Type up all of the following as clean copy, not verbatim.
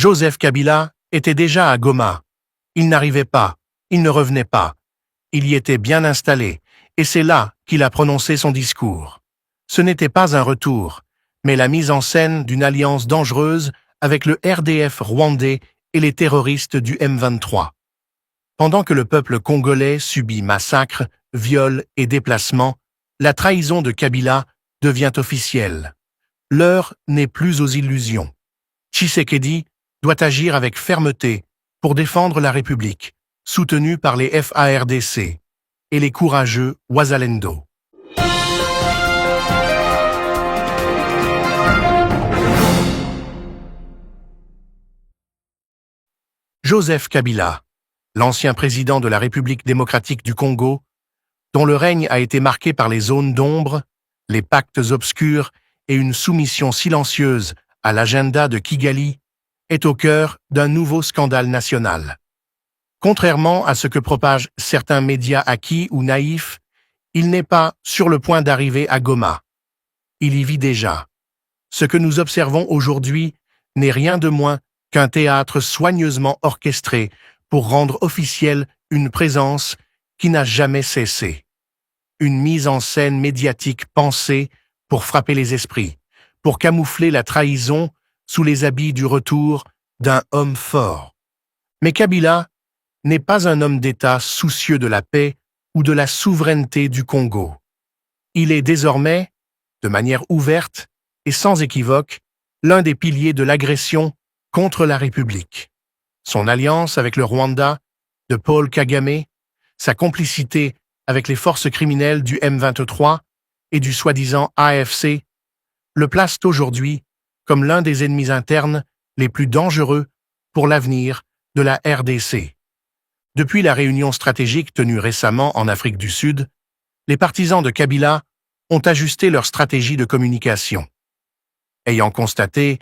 Joseph Kabila était déjà à Goma. Il n'arrivait pas, il ne revenait pas. Il y était bien installé, et c'est là qu'il a prononcé son discours. Ce n'était pas un retour, mais la mise en scène d'une alliance dangereuse avec le RDF rwandais et les terroristes du M23. Pendant que le peuple congolais subit massacres, viols et déplacements, la trahison de Kabila devient officielle. L'heure n'est plus aux illusions. Tshisekedi doit agir avec fermeté pour défendre la République, soutenu par les FARDC et les courageux Wazalendo. Joseph Kabila, l'ancien président de la République démocratique du Congo, dont le règne a été marqué par les zones d'ombre, les pactes obscurs et une soumission silencieuse à l'agenda de Kigali, est au cœur d'un nouveau scandale national. Contrairement à ce que propagent certains médias acquis ou naïfs, il n'est pas sur le point d'arriver à Goma. Il y vit déjà. Ce que nous observons aujourd'hui n'est rien de moins qu'un théâtre soigneusement orchestré pour rendre officielle une présence qui n'a jamais cessé. Une mise en scène médiatique pensée pour frapper les esprits, pour camoufler la trahison sous les habits du retour d'un homme fort. Mais Kabila n'est pas un homme d'État soucieux de la paix ou de la souveraineté du Congo. Il est désormais, de manière ouverte et sans équivoque, l'un des piliers de l'agression contre la République. Son alliance avec le Rwanda de Paul Kagame, sa complicité avec les forces criminelles du M23 et du soi-disant AFC, le placent aujourd'hui comme l'un des ennemis internes les plus dangereux pour l'avenir de la RDC. Depuis la réunion stratégique tenue récemment en Afrique du Sud, les partisans de Kabila ont ajusté leur stratégie de communication. Ayant constaté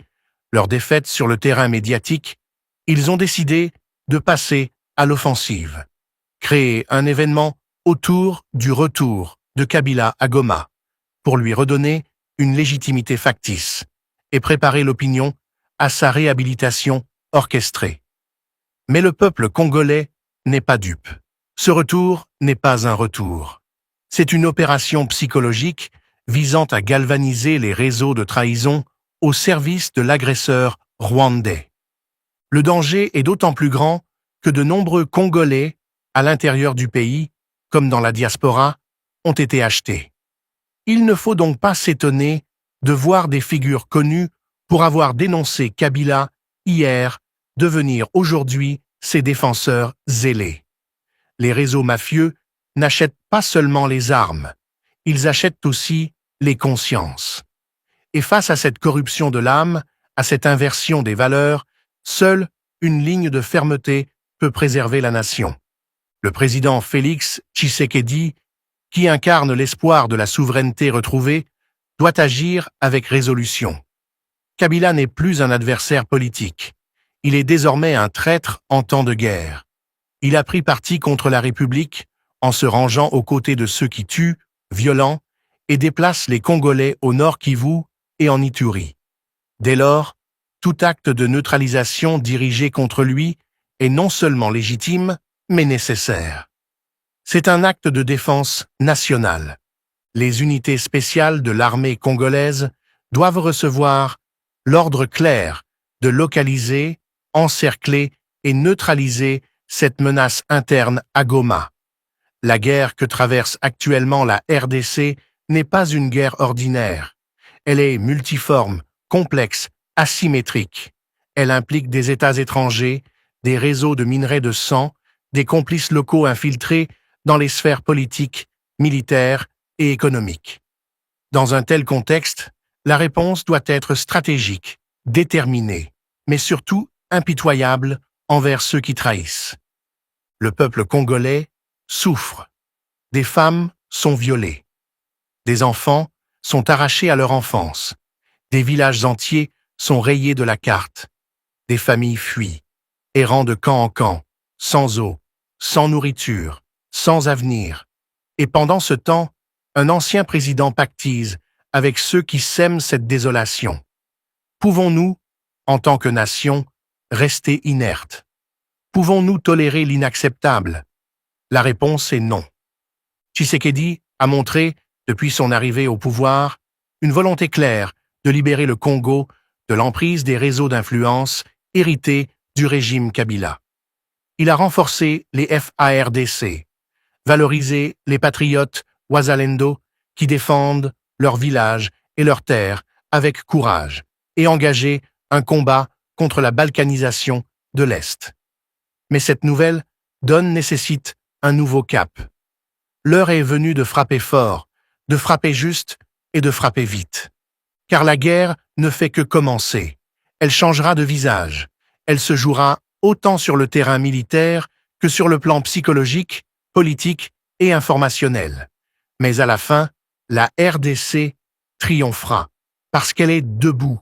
leur défaite sur le terrain médiatique, ils ont décidé de passer à l'offensive, créer un événement autour du retour de Kabila à Goma, pour lui redonner une légitimité factice et préparer l'opinion à sa réhabilitation orchestrée. Mais le peuple congolais n'est pas dupe. Ce retour n'est pas un retour. C'est une opération psychologique visant à galvaniser les réseaux de trahison au service de l'agresseur rwandais. Le danger est d'autant plus grand que de nombreux Congolais, à l'intérieur du pays, comme dans la diaspora, ont été achetés. Il ne faut donc pas s'étonner de voir des figures connues pour avoir dénoncé Kabila hier devenir aujourd'hui ses défenseurs zélés. Les réseaux mafieux n'achètent pas seulement les armes, ils achètent aussi les consciences. Et face à cette corruption de l'âme, à cette inversion des valeurs, seule une ligne de fermeté peut préserver la nation. Le président Félix Tshisekedi, qui incarne l'espoir de la souveraineté retrouvée, doit agir avec résolution. Kabila n'est plus un adversaire politique. Il est désormais un traître en temps de guerre. Il a pris parti contre la République en se rangeant aux côtés de ceux qui tuent, violents, et déplacent les Congolais au Nord Kivu et en Ituri. Dès lors, tout acte de neutralisation dirigé contre lui est non seulement légitime, mais nécessaire. C'est un acte de défense nationale. Les unités spéciales de l'armée congolaise doivent recevoir l'ordre clair de localiser, encercler et neutraliser cette menace interne à Goma. La guerre que traverse actuellement la RDC n'est pas une guerre ordinaire. Elle est multiforme, complexe, asymétrique. Elle implique des États étrangers, des réseaux de minerais de sang, des complices locaux infiltrés dans les sphères politiques, militaires et économiques. Dans un tel contexte, la réponse doit être stratégique, déterminée, mais surtout impitoyable envers ceux qui trahissent. Le peuple congolais souffre. Des femmes sont violées. Des enfants sont arrachés à leur enfance. Des villages entiers sont rayés de la carte. Des familles fuient, errant de camp en camp, sans eau, sans nourriture, sans avenir. Et pendant ce temps, un ancien président pactise avec ceux qui sèment cette désolation. Pouvons-nous, en tant que nation, rester inerte? Pouvons-nous tolérer l'inacceptable? La réponse est non. Tshisekedi a montré, depuis son arrivée au pouvoir, une volonté claire de libérer le Congo de l'emprise des réseaux d'influence hérités du régime Kabila. Il a renforcé les FARDC, valorisé les patriotes Wazalendo qui défendent leurs villages et leurs terres avec courage et engagé un combat contre la balkanisation de l'Est. Mais cette nouvelle donne nécessite un nouveau cap. L'heure est venue de frapper fort, de frapper juste et de frapper vite. Car la guerre ne fait que commencer. Elle changera de visage. Elle se jouera autant sur le terrain militaire que sur le plan psychologique, politique et informationnel. Mais à la fin, la RDC triomphera, parce qu'elle est debout,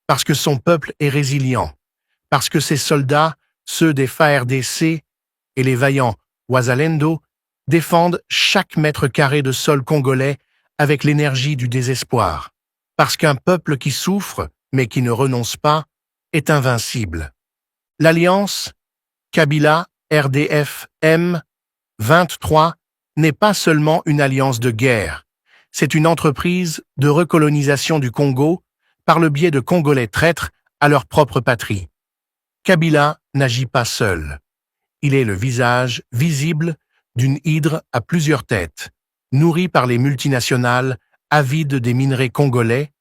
parce que son peuple est résilient, parce que ses soldats, ceux des FARDC et les vaillants Wazalendo, défendent chaque mètre carré de sol congolais avec l'énergie du désespoir, parce qu'un peuple qui souffre, mais qui ne renonce pas, est invincible. L'alliance Kabila RDF M23 n'est pas seulement une alliance de guerre, c'est une entreprise de recolonisation du Congo par le biais de Congolais traîtres à leur propre patrie. Kabila n'agit pas seul. Il est le visage visible d'une hydre à plusieurs têtes, nourrie par les multinationales avides des minerais congolais,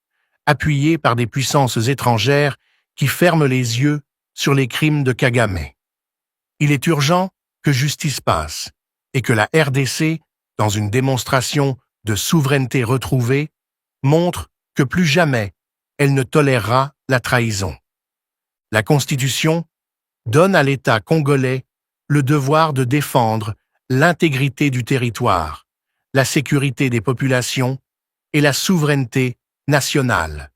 appuyée par des puissances étrangères qui ferment les yeux sur les crimes de Kagame. Il est urgent que justice passe et que la RDC, dans une démonstration de souveraineté retrouvée, montre que plus jamais elle ne tolérera la trahison. La Constitution donne à l'État congolais le devoir de défendre l'intégrité du territoire, la sécurité des populations et la souveraineté nationale.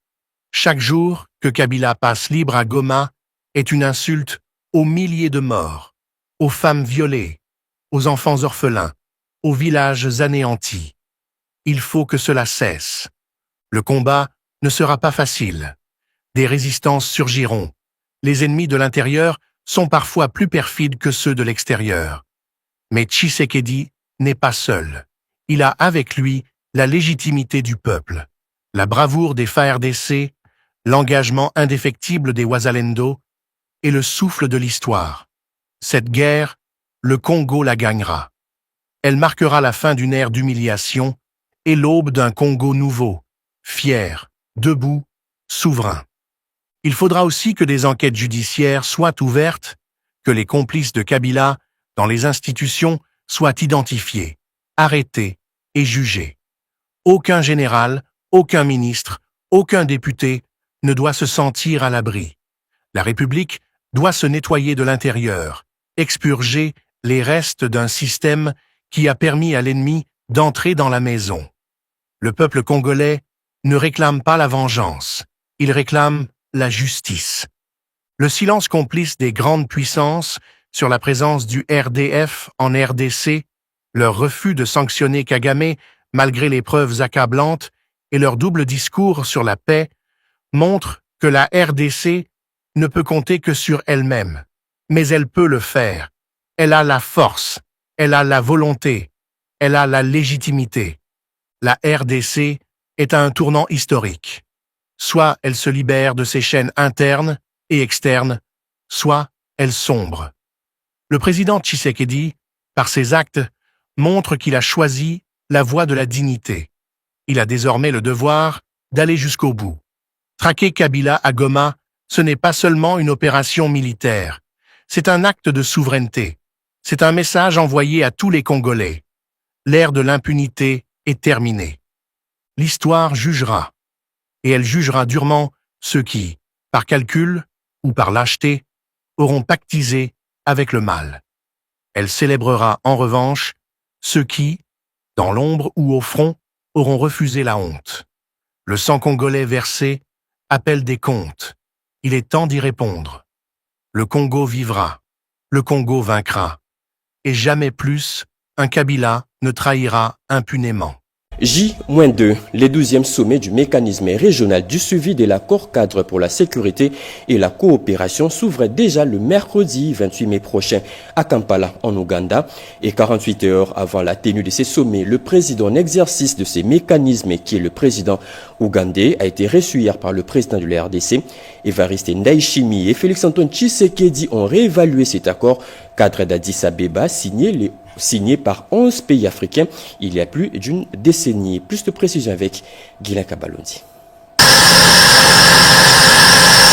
Chaque jour que Kabila passe libre à Goma est une insulte aux milliers de morts, aux femmes violées, aux enfants orphelins, aux villages anéantis. Il faut que cela cesse. Le combat ne sera pas facile. Des résistances surgiront. Les ennemis de l'intérieur sont parfois plus perfides que ceux de l'extérieur. Mais Tshisekedi n'est pas seul. Il a avec lui la légitimité du peuple, la bravoure des FARDC, l'engagement indéfectible des Wazalendo et le souffle de l'histoire. Cette guerre, le Congo la gagnera. Elle marquera la fin d'une ère d'humiliation et l'aube d'un Congo nouveau, fier, debout, souverain. Il faudra aussi que des enquêtes judiciaires soient ouvertes, que les complices de Kabila dans les institutions soient identifiés, arrêtés et jugés. Aucun général, aucun ministre, aucun député ne doit se sentir à l'abri. La République doit se nettoyer de l'intérieur, expurger les restes d'un système qui a permis à l'ennemi d'entrer dans la maison. Le peuple congolais ne réclame pas la vengeance, il réclame la justice. Le silence complice des grandes puissances sur la présence du RDF en RDC, leur refus de sanctionner Kagame malgré les preuves accablantes et leur double discours sur la paix montrent que la RDC ne peut compter que sur elle-même. Mais elle peut le faire. Elle a la force, elle a la volonté, elle a la légitimité. La RDC est à un tournant historique. Soit elle se libère de ses chaînes internes et externes, soit elle sombre. Le président Tshisekedi, par ses actes, montre qu'il a choisi la voie de la dignité. Il a désormais le devoir d'aller jusqu'au bout. Traquer Kabila à Goma, ce n'est pas seulement une opération militaire, c'est un acte de souveraineté. C'est un message envoyé à tous les Congolais. L'ère de l'impunité est terminée. L'histoire jugera, et elle jugera durement ceux qui, par calcul ou par lâcheté, auront pactisé avec le mal. Elle célébrera en revanche ceux qui, dans l'ombre ou au front, auront refusé la honte. Le sang congolais versé appelle des comptes. Il est temps d'y répondre. Le Congo vivra, le Congo vaincra, et jamais plus un Kabila ne trahira impunément. J-2, les 12e sommets du mécanisme régional du suivi de l'accord cadre pour la sécurité et la coopération s'ouvrait déjà le mercredi 28 mai prochain à Kampala, en Ouganda. Et 48 heures avant la tenue de ces sommets, le président en exercice de ces mécanismes, qui est le président ougandais, a été reçu hier par le président de la RDC. Évariste Ndayishimiye et Félix-Antoine Tshisekedi ont réévalué cet accord cadre d'Addis Abeba signé par 11 pays africains il y a plus d'une décennie. Plus de précision avec Guilain Kabalondi.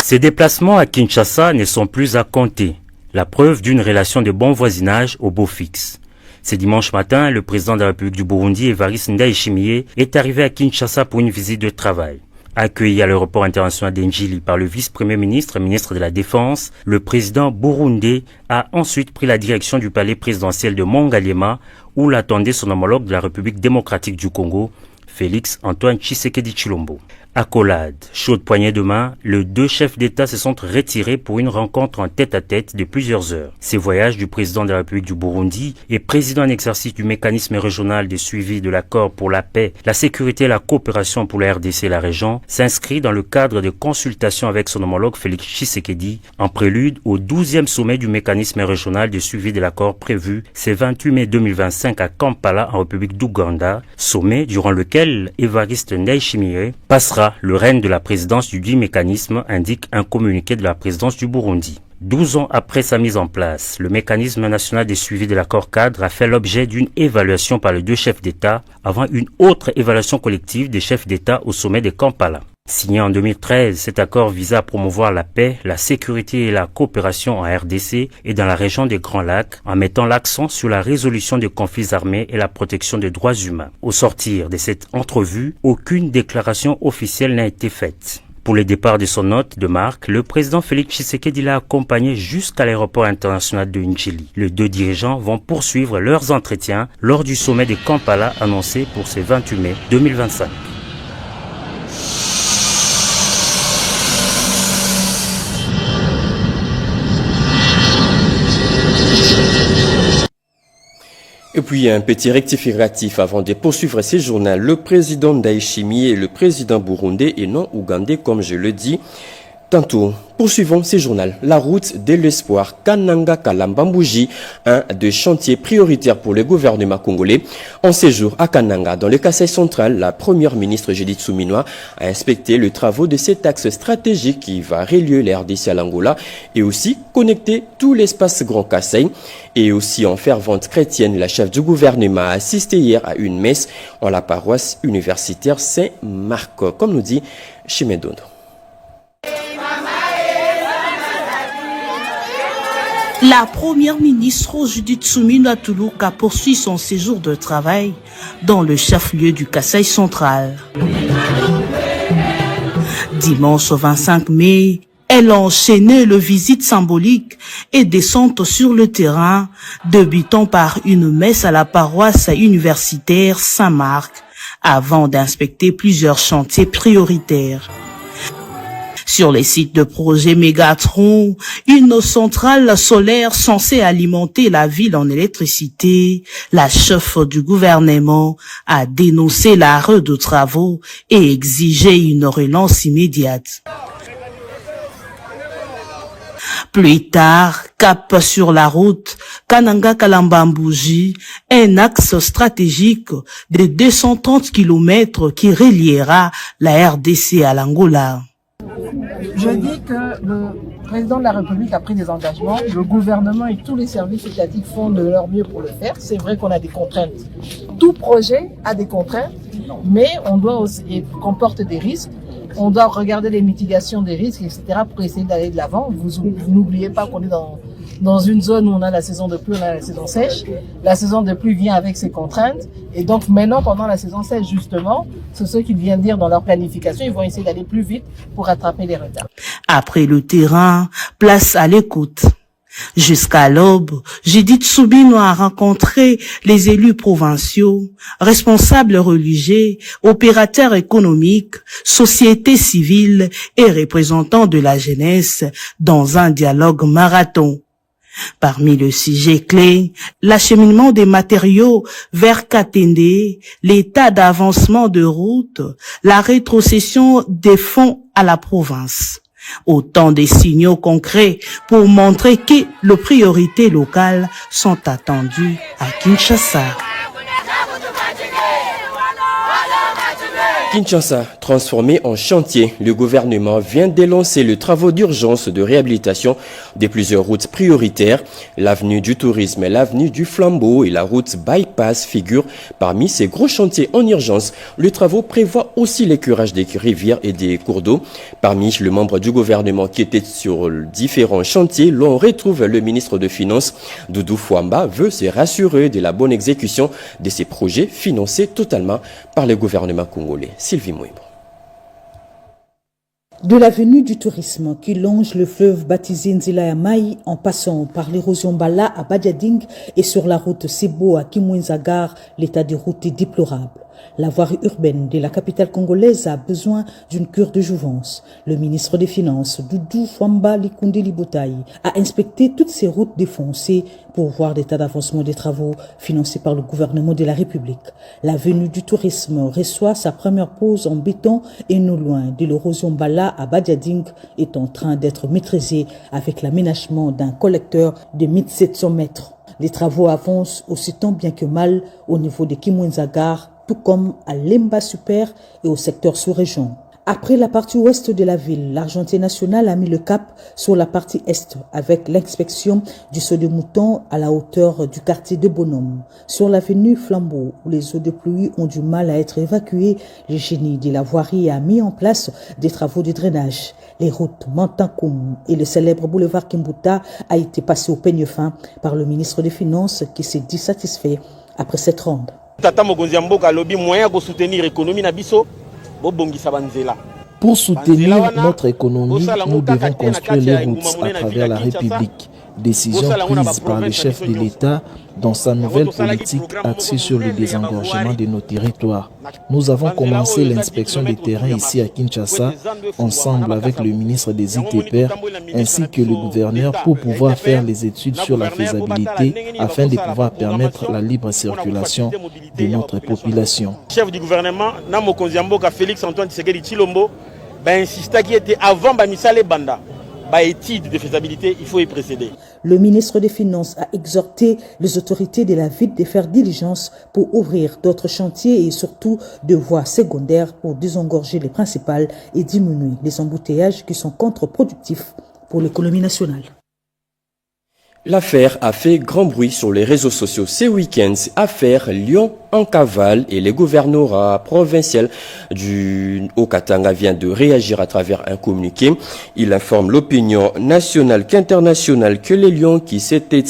Ces déplacements à Kinshasa ne sont plus à compter. La preuve d'une relation de bon voisinage au beau fixe. Ce dimanche matin, le président de la République du Burundi, Évariste Ndayishimiye, est arrivé à Kinshasa pour une visite de travail. Accueilli à l'aéroport international d'Njili par le vice-premier ministre et ministre de la Défense, le président burundais a ensuite pris la direction du palais présidentiel de Mongaliema, où l'attendait son homologue de la République démocratique du Congo, Félix-Antoine Tshisekedi Tshilombo. Accolade, chaude poignée de main, les deux chefs d'État se sont retirés pour une rencontre en tête-à-tête de plusieurs heures. Ces voyages du président de la République du Burundi et président en exercice du mécanisme régional de suivi de l'accord pour la paix, la sécurité et la coopération pour la RDC et la région s'inscrit dans le cadre de consultations avec son homologue Félix Tshisekedi en prélude au 12e sommet du mécanisme régional de suivi de l'accord prévu ce 28 mai 2025 à Kampala en République d'Ouganda, sommet durant lequel Évariste Ndayishimiye passera le règne de la présidence du dit mécanisme, indique un communiqué de la présidence du Burundi. 12 ans après sa mise en place, le mécanisme national de suivi de l'accord cadre a fait l'objet d'une évaluation par les deux chefs d'État avant une autre évaluation collective des chefs d'État au sommet de Kampala. Signé en 2013, cet accord visait à promouvoir la paix, la sécurité et la coopération en RDC et dans la région des Grands Lacs, en mettant l'accent sur la résolution des conflits armés et la protection des droits humains. Au sortir de cette entrevue, aucune déclaration officielle n'a été faite. Pour le départ de son hôte de marque, le président Félix Tshisekedi l'a accompagné jusqu'à l'aéroport international de Njili. Les deux dirigeants vont poursuivre leurs entretiens lors du sommet de Kampala annoncé pour ce 28 mai 2025. Et puis un petit rectificatif avant de poursuivre ces journaux. Le président Ndayishimiye est le président burundais et non ougandais, comme je le dis tantôt. Poursuivons ces journaux. La route de l'espoir, Kananga Kalambambouji, un des chantiers prioritaires pour le gouvernement congolais. En séjour à Kananga, dans le Kasaï central, la première ministre Judith Suminwa a inspecté les travaux de cet axe stratégique qui va relier la RDC à l'Angola et aussi connecter tout l'espace Grand Kasaï. Et aussi en fervente chrétienne, la chef du gouvernement a assisté hier à une messe en la paroisse universitaire Saint-Marc, comme nous dit Chimedondo. La première ministre Judith Suminwa Tuluka poursuit son séjour de travail dans le chef-lieu du Kasaï central. Dimanche 25 mai, elle a enchaîné le visite symbolique et descente sur le terrain, débutant par une messe à la paroisse universitaire Saint-Marc, avant d'inspecter plusieurs chantiers prioritaires. Sur les sites de projet Mégatron, une centrale solaire censée alimenter la ville en électricité, la chef du gouvernement a dénoncé l'arrêt de travaux et exigé une relance immédiate. Plus tard, cap sur la route Kananga-Kalambambouji, un axe stratégique de 230 km qui reliera la RDC à l'Angola. Je dis que le président de la République a pris des engagements, le gouvernement et tous les services étatiques font de leur mieux pour le faire. C'est vrai qu'on a des contraintes. Tout projet a des contraintes, mais on doit aussi, et comporte des risques. On doit regarder les mitigations des risques, etc. pour essayer d'aller de l'avant. Vous n'oubliez pas qu'on est dans une zone où on a la saison de pluie, on a la saison sèche. La saison de pluie vient avec ses contraintes. Et donc maintenant, pendant la saison sèche, justement, c'est ce qu'ils viennent dire dans leur planification. Ils vont essayer d'aller plus vite pour rattraper les retards. Après le terrain, place à l'écoute. Jusqu'à l'aube, Judith Suminwa a rencontré les élus provinciaux, responsables religieux, opérateurs économiques, sociétés civiles et représentants de la jeunesse dans un dialogue marathon. Parmi les sujets clés, l'acheminement des matériaux vers Katende, l'état d'avancement de route, la rétrocession des fonds à la province. Autant de signaux concrets pour montrer que les priorités locales sont attendues à Kinshasa. Kinshasa, transformé en chantier, le gouvernement vient d'élancer le travaux d'urgence de réhabilitation de plusieurs routes prioritaires. L'avenue du tourisme et l'avenue du Flambeau et la route bypass figurent parmi ces gros chantiers en urgence. Le travaux prévoit aussi l'écurage des rivières et des cours d'eau. Parmi les membres du gouvernement qui étaient sur différents chantiers, l'on retrouve le ministre des Finances, Doudou Fwamba, veut se rassurer de la bonne exécution de ces projets financés totalement par le gouvernement congolais. Sylvie Mouimbo. De l'avenue du tourisme qui longe le fleuve baptisé Nzila-Yamaï en passant par l'érosion Bala à Badiading et sur la route Sebo à Kimwenzagar, l'état de route est déplorable. La voirie urbaine de la capitale congolaise a besoin d'une cure de jouvence. Le ministre des Finances, Doudou Fwamba Likunde Libotaï, a inspecté toutes ces routes défoncées pour voir l'état d'avancement des travaux financés par le gouvernement de la République. L'avenue du tourisme reçoit sa première pause en béton et non loin de l'érosion Bala à Badiading est en train d'être maîtrisée avec l'aménagement d'un collecteur de 1700 mètres. Les travaux avancent aussi tant bien que mal au niveau de Kimwenzagar, tout comme à Lemba Super et au secteur sous-région. Après la partie ouest de la ville, l'Argenté nationale a mis le cap sur la partie est avec l'inspection du saut de mouton à la hauteur du quartier de Bonhomme. Sur l'avenue Flambeau, où les eaux de pluie ont du mal à être évacuées, le génie de la voirie a mis en place des travaux de drainage. Les routes Mantankoum et le célèbre boulevard Kimbuta a été passé au peigne fin par le ministre des Finances qui s'est dit satisfait après cette ronde. Pour soutenir notre économie, nous devons construire les routes à travers la République. Décision prise par le chef de l'État dans sa nouvelle politique axée sur le désengorgement de nos territoires. Nous avons commencé l'inspection des terrains ici à Kinshasa, ensemble avec le ministre des ITPR ainsi que le gouverneur pour pouvoir faire les études sur la faisabilité afin de pouvoir permettre la libre circulation de notre population. Le chef du gouvernement, Félix Antoine Tshisekedi Tshilombo, insista qu'il était avant Bamisale Banda. Étude de faisabilité, il faut y précéder. Le ministre des Finances a exhorté les autorités de la ville de faire diligence pour ouvrir d'autres chantiers et surtout de voies secondaires pour désengorger les principales et diminuer les embouteillages qui sont contre-productifs pour l'économie nationale. L'affaire a fait grand bruit sur les réseaux sociaux ces week-ends. Affaire Lyon en cavale et le gouvernorat provincial du Haut-Katanga vient de réagir à travers un communiqué. Il informe l'opinion nationale qu'internationale que les lions qui s'étaient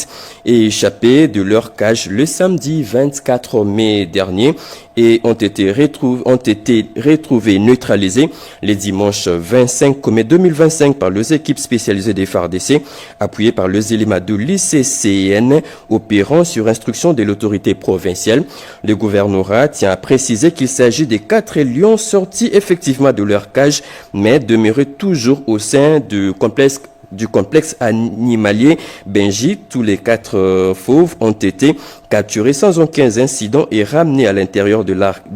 échappés de leur cage le samedi 24 mai dernier et ont été retrouvés neutralisés les dimanches 25 mai 2025 par les équipes spécialisées des FARDC, appuyées par les éléments de l'ICCN opérant sur instruction de l'autorité provinciale. Le gouvernorat tient à préciser qu'il s'agit des 4 lions sortis effectivement de leur cage, mais demeurés toujours au sein du complexe animalier Benji. Tous les 4 fauves ont été capturés sans aucun incident et ramenés à l'intérieur de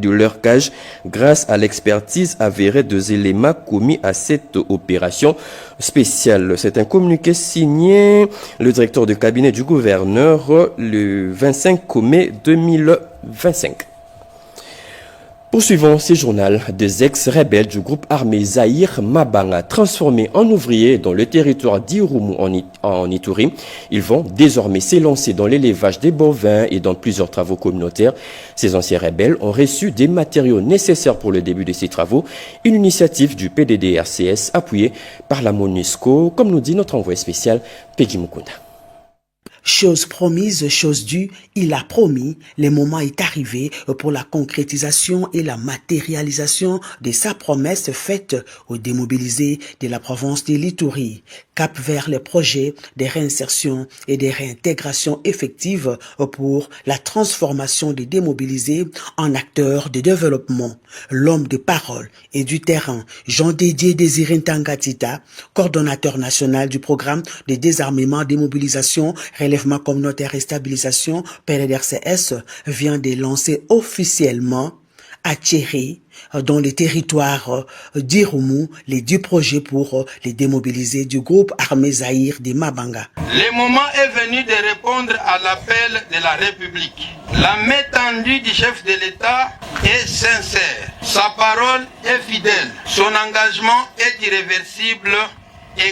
leur cage grâce à l'expertise avérée des éléments commis à cette opération spéciale. C'est un communiqué signé le directeur de cabinet du gouverneur le 25 mai 2025. Poursuivons ces journaux. Des ex-rebelles du groupe armé Zahir Mabanga transformés en ouvriers dans le territoire d'Irumu en Ituri. Ils vont désormais s'élancer dans l'élevage des bovins et dans plusieurs travaux communautaires. Ces anciens rebelles ont reçu des matériaux nécessaires pour le début de ces travaux. Une initiative du PDDRCS appuyée par la MONUSCO, comme nous dit notre envoyé spécial Peggy Mukunda. Chose promise, chose due, il a promis, le moment est arrivé pour la concrétisation et la matérialisation de sa promesse faite aux démobilisés de la province de l'Ituri. cap vers les projets de réinsertion et de réintégration effective pour la transformation des démobilisés en acteurs de développement. L'homme de parole et du terrain, Jean-Dédié Désiré Ntangatita, coordonnateur national du programme de désarmement, démobilisation, relèvement communautaire et stabilisation, PDRCS, vient de lancer officiellement à Thierry, dans les territoires d'Irumu, les 10 projets pour les démobilisés du groupe armé Zahir de Mabanga. Le moment est venu de répondre à l'appel de la République. La main tendue du chef de l'État est sincère. Sa parole est fidèle. Son engagement est irréversible.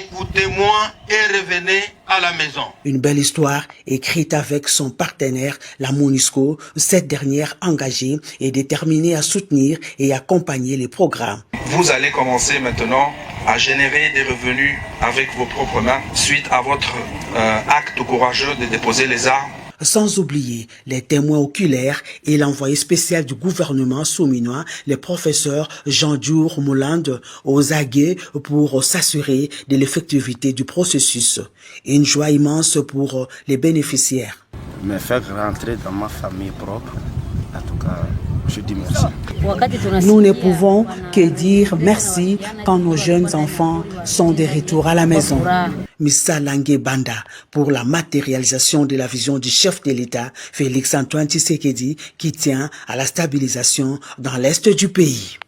Écoutez-moi et revenez à la maison. Une belle histoire écrite avec son partenaire, la MONUSCO, cette dernière engagée et déterminée à soutenir et accompagner les programmes. Vous allez commencer maintenant à générer des revenus avec vos propres mains suite à votre acte courageux de déposer les armes. Sans oublier les témoins oculaires et l'envoyé spécial du gouvernement souminois, le professeur Jean-Diour Moulande, aux aguets pour s'assurer de l'effectivité du processus. Une joie immense pour les bénéficiaires. Me faire rentrer dans ma famille propre, en tout cas, je dis merci. Nous ne pouvons que dire merci quand nos jeunes enfants sont de retour à la maison. Missa Langue Banda pour la matérialisation de la vision du chef de l'État, Félix-Antoine Tshisekedi, qui tient à la stabilisation dans l'est du pays.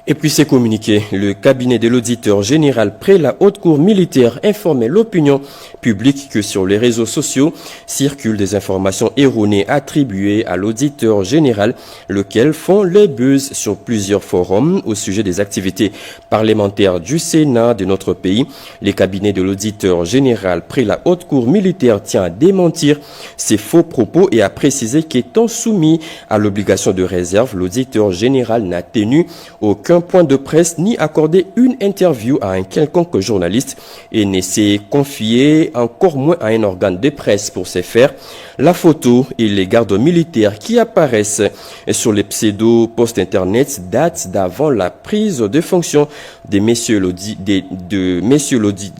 Et puis c'est communiqué, le cabinet de l'auditeur général près la haute cour militaire informait l'opinion publique que sur les réseaux sociaux circulent des informations erronées attribuées à l'auditeur général, lequel font les buzz sur plusieurs forums au sujet des activités parlementaires du Sénat de notre pays. Les cabinets de l'auditeur général près la haute cour militaire tient à démentir ces faux propos et à préciser qu'étant soumis à l'obligation de réserve, l'auditeur général n'a tenu aucun point de presse ni accordé une interview à un quelconque journaliste et ne s'est confié encore moins à un organe de presse pour ces faire. La photo et les gardes militaires qui apparaissent sur les pseudo-posts internet datent d'avant la prise de fonction de messieurs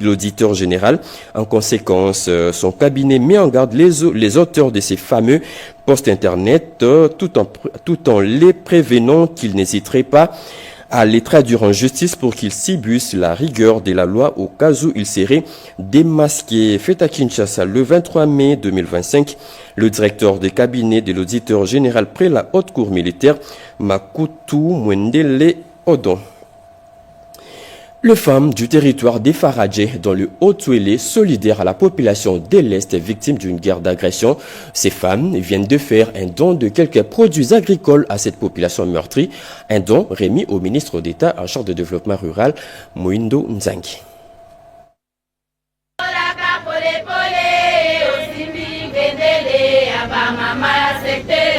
l'auditeur général. En conséquence, son cabinet met en garde les auteurs de ces fameux posts internet tout en les prévenant qu'ils n'hésiteraient pas à les traduire en justice pour qu'ils subissent la rigueur de la loi au cas où ils seraient démasqués. Fait à Kinshasa le 23 mai 2025, le directeur des cabinets de l'auditeur général près la haute cour militaire, Makutu Mwendele Odon. Les femmes du territoire des Faradjé dans le Haut-Touélé solidaires à la population de l'Est victime d'une guerre d'agression. Ces femmes viennent de faire un don de quelques produits agricoles à cette population meurtrie. Un don remis au ministre d'État en charge de développement rural, Moindo Nzangi.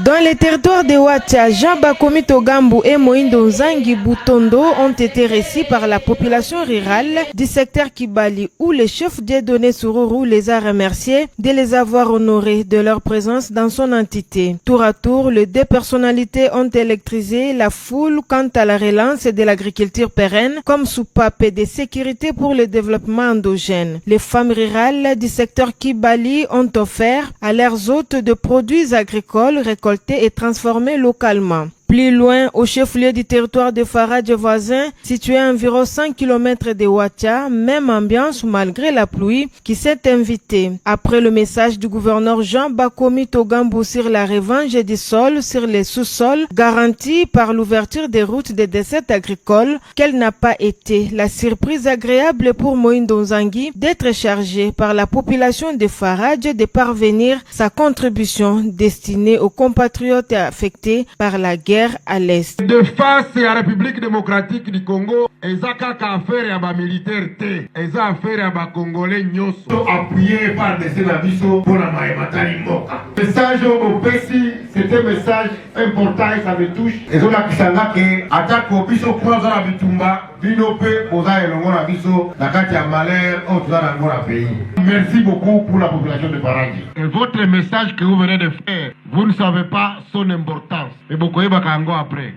Dans les territoires de Ouatia, Jean Bakomi Togambu et Moindo Nzangi Butondo ont été reçus par la population rurale du secteur Kibali, où le chef Dieudonné Sururu les a remerciés de les avoir honorés de leur présence dans son entité. Tour à tour, les deux personnalités ont électrisé la foule quant à la relance de l'agriculture pérenne comme soupape de sécurité pour le développement endogène. Les femmes rurales du secteur Kibali ont offert à leurs hôtes de produits agricoles récoltés et transformés localement. Plus loin, au chef-lieu du territoire de Faradje voisin, situé à environ 100 km de Ouatia, même ambiance malgré la pluie qui s'est invitée. Après le message du gouverneur Jean Bakomi Togambu sur la revanche du sol sur les sous-sols, garantie par l'ouverture des routes des dessertes agricoles, quelle n'a pas été la surprise agréable pour Moindo Nzangi d'être chargé par la population de Faradje de parvenir sa contribution destinée aux compatriotes affectés par la guerre à l'est. De face à la République démocratique du Congo, ezaka affaire à ba militaire té, eza affaire à ba congolais nyoso appuyé par des sénabiso pour la maïmatali moka. Message au Pessi, c'est un message important et ça me touche. Ezola kisanga ke attaque au biso pour la bitumba, binope posa elongo na biso na kati ya malheur au dans le pays. Merci beaucoup pour la population de Faradje. Et votre message que vous venez de faire, vous ne savez pas son importance. Et beaucoup après.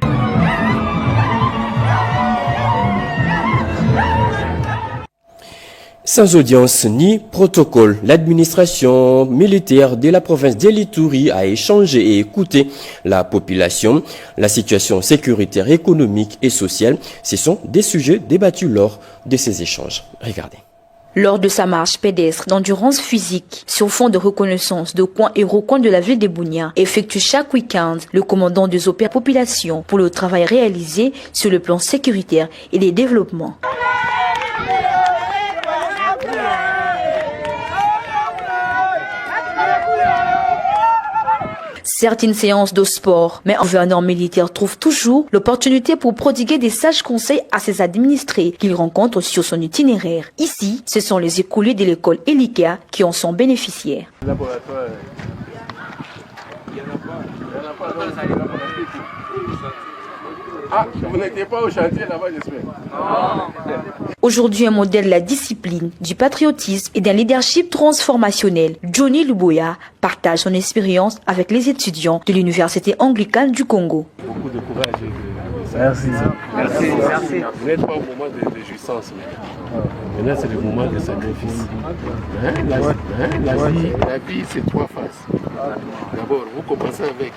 Sans audience ni protocole, l'administration militaire de la province d'Elituri a échangé et écouté la population. La situation sécuritaire, économique et sociale, ce sont des sujets débattus lors de ces échanges. Regardez. Lors de sa marche pédestre d'endurance physique sur fond de reconnaissance de coins et recoins de la ville de Bunia, effectue chaque week-end le commandant des opérations population pour le travail réalisé sur le plan sécuritaire et des développements. Certaines séances de sport, mais un gouverneur militaire trouve toujours l'opportunité pour prodiguer des sages conseils à ses administrés qu'il rencontre sur son itinéraire. Ici, ce sont les écoliers de l'école Elika qui en sont bénéficiaires. Ah, vous n'étiez pas au chantier là-bas, j'espère. Aujourd'hui, un modèle de la discipline, du patriotisme et d'un leadership transformationnel, Johnny Luboya partage son expérience avec les étudiants de l'Université anglicane du Congo. Beaucoup de courage et de... Merci. Vous n'êtes pas au moment de jouissance maintenant c'est le moment de sacrifice. La vie, c'est trois faces. D'abord, vous commencez avec